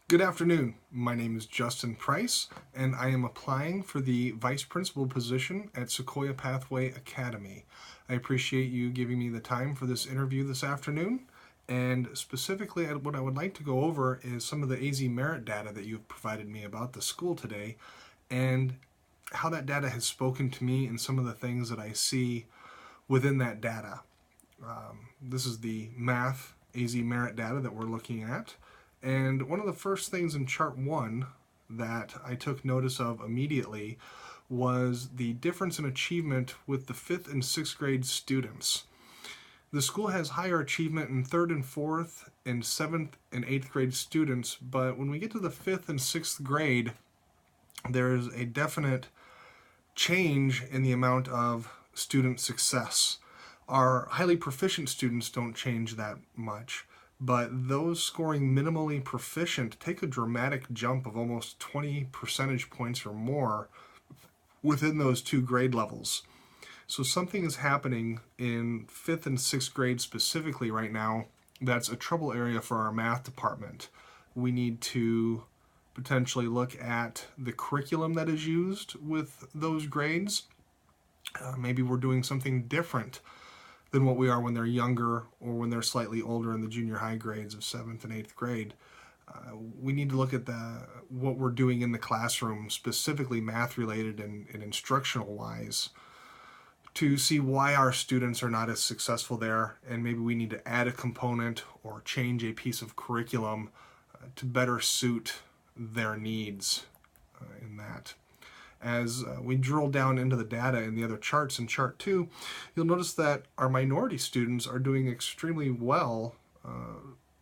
Good afternoon. My name is Justin Price, and I am applying for the Vice Principal position at Sequoia Pathway Academy. I appreciate you giving me the time for this interview this afternoon, and specifically what I would like to go over is some of the AZ merit data that you've provided me about the school today, and how that data has spoken to me and some of the things that I see within that data. This is the math AZ merit data that we're looking at. And one of the first things in chart 1 that I took notice of immediately was the difference in achievement with the 5th and 6th grade students. The school has higher achievement in 3rd and 4th and 7th and 8th grade students, but when we get to the 5th and 6th grade, there's a definite change in the amount of student success. Our highly proficient students don't change that much, but those scoring minimally proficient take a dramatic jump of almost 20 percentage points or more within those two grade levels. So something is happening in 5th and 6th grade specifically right now that's a trouble area for our math department. We need to potentially look at the curriculum that is used with those grades. Maybe we're doing something different than what we are when they're younger or when they're slightly older in the junior high grades of 7th and 8th grade. We need to look at what we're doing in the classroom, specifically math related and instructional wise, to see why our students are not as successful there, and maybe we need to add a component or change a piece of curriculum to better suit their needs in that. As we drill down into the data in the other charts in chart 2, you'll notice that our minority students are doing extremely well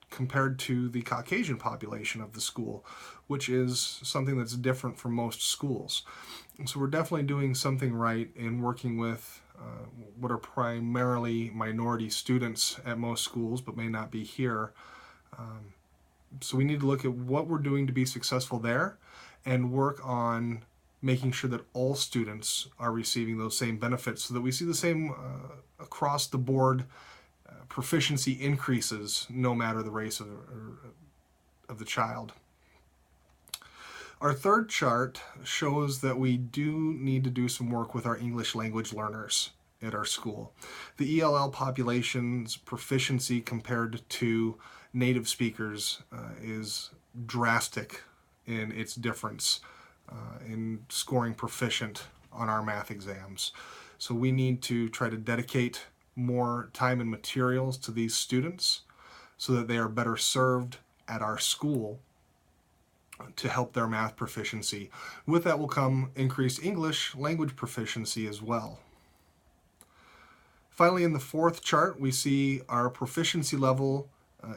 compared to the Caucasian population of the school, which is something that's different from most schools. And so we're definitely doing something right in working with what are primarily minority students at most schools, but may not be here. So we need to look at what we're doing to be successful there and work on making sure that all students are receiving those same benefits so that we see the same across the board proficiency increases no matter the race of the child. Our third chart shows that we do need to do some work with our English language learners at our school. The ELL population's proficiency compared to native speakers is drastic in its difference in scoring proficient on our math exams. So we need to try to dedicate more time and materials to these students so that they are better served at our school to help their math proficiency. With that will come increased English language proficiency as well. Finally, in the fourth chart, we see our proficiency level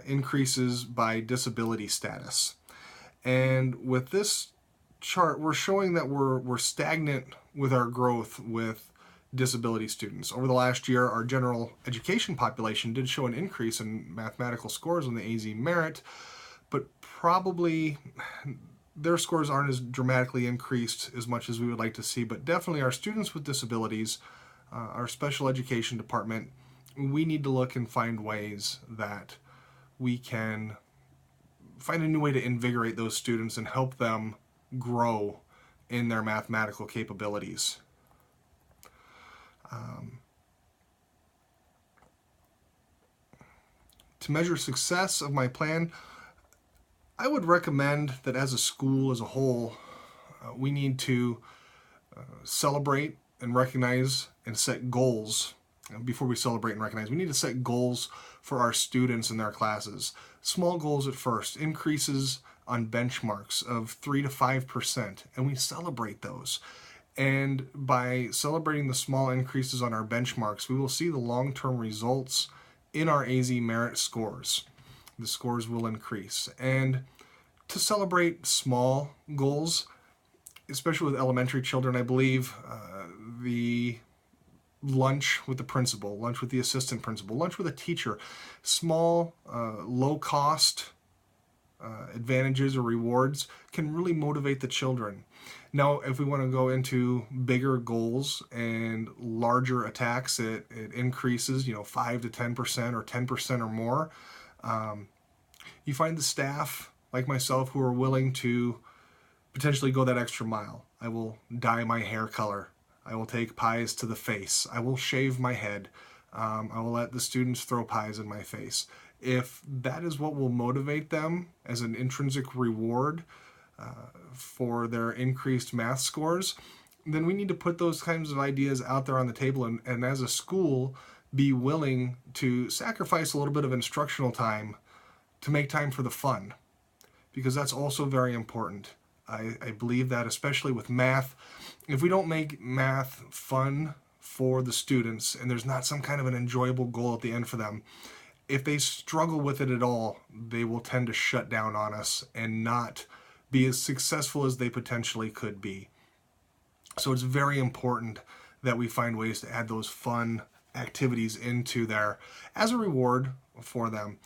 increases by disability status. And with this chart, we're showing that we're stagnant with our growth with disability students. Over the last year, our general education population did show an increase in mathematical scores on the AZ merit, but probably their scores aren't as dramatically increased as much as we would like to see. But definitely our students with disabilities, our special education department, we need to look and find ways that we can find a new way to invigorate those students and help them grow in their mathematical capabilities. To measure success of my plan, I would recommend that as a school as a whole, we need to celebrate and recognize and set goals. Before we celebrate and recognize, we need to set goals for our students and their classes. Small goals at first, increases on benchmarks of 3 to 5%, and we celebrate those. And by celebrating the small increases on our benchmarks, we will see the long-term results in our AZ merit scores. The scores will increase. And to celebrate small goals, especially with elementary children, I believe the lunch with the principal, lunch with the assistant principal, lunch with a teacher, small, low-cost advantages or rewards can really motivate the children. Now, if we want to go into bigger goals and larger attacks, it increases, 5 to 10% or 10% or more. You find the staff like myself who are willing to potentially go that extra mile. I will dye my hair color. I will take pies to the face. I will shave my head. I will let the students throw pies in my face. If that is what will motivate them as an intrinsic reward for their increased math scores, then we need to put those kinds of ideas out there on the table, and as a school, be willing to sacrifice a little bit of instructional time to make time for the fun, because that's also very important. I believe that, especially with math, if we don't make math fun for the students and there's not some kind of an enjoyable goal at the end for them, if they struggle with it at all, they will tend to shut down on us and not be as successful as they potentially could be. So it's very important that we find ways to add those fun activities into there as a reward for them.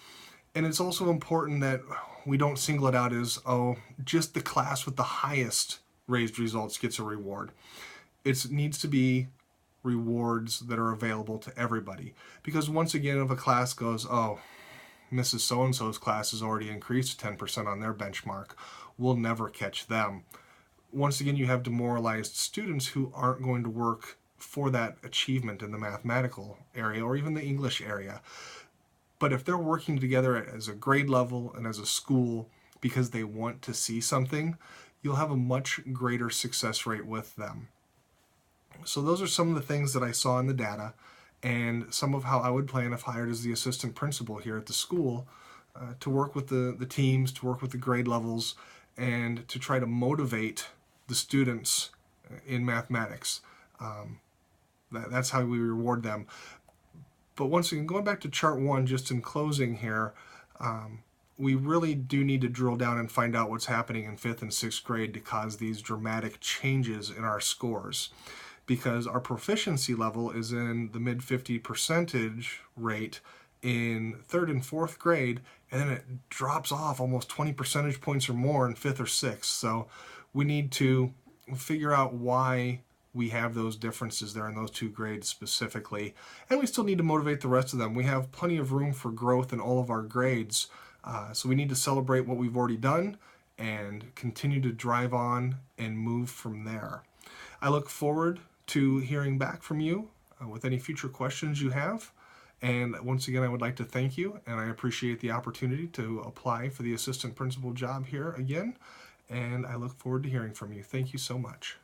And it's also important that we don't single it out as, oh, just the class with the highest raised results gets a reward. It needs to be rewards that are available to everybody. Because once again, if a class goes, oh, Mrs. So-and-so's class has already increased 10% on their benchmark, we'll never catch them. Once again, you have demoralized students who aren't going to work for that achievement in the mathematical area or even the English area. But if they're working together as a grade level and as a school because they want to see something, you'll have a much greater success rate with them. So those are some of the things that I saw in the data and some of how I would plan if hired as the assistant principal here at the school to work with the teams, to work with the grade levels, and to try to motivate the students in mathematics. That's how we reward them. But once again, going back to chart 1, just in closing here, we really do need to drill down and find out what's happening in 5th and 6th grade to cause these dramatic changes in our scores. Because our proficiency level is in the mid-50% rate in 3rd and 4th grade, and then it drops off almost 20 percentage points or more in 5th or 6th. So we need to figure out why we have those differences there in those two grades specifically. And we still need to motivate the rest of them. We have plenty of room for growth in all of our grades. So we need to celebrate what we've already done and continue to drive on and move from there. I look forward to hearing back from you with any future questions you have. And once again, I would like to thank you, and I appreciate the opportunity to apply for the assistant principal job here again. And I look forward to hearing from you. Thank you so much.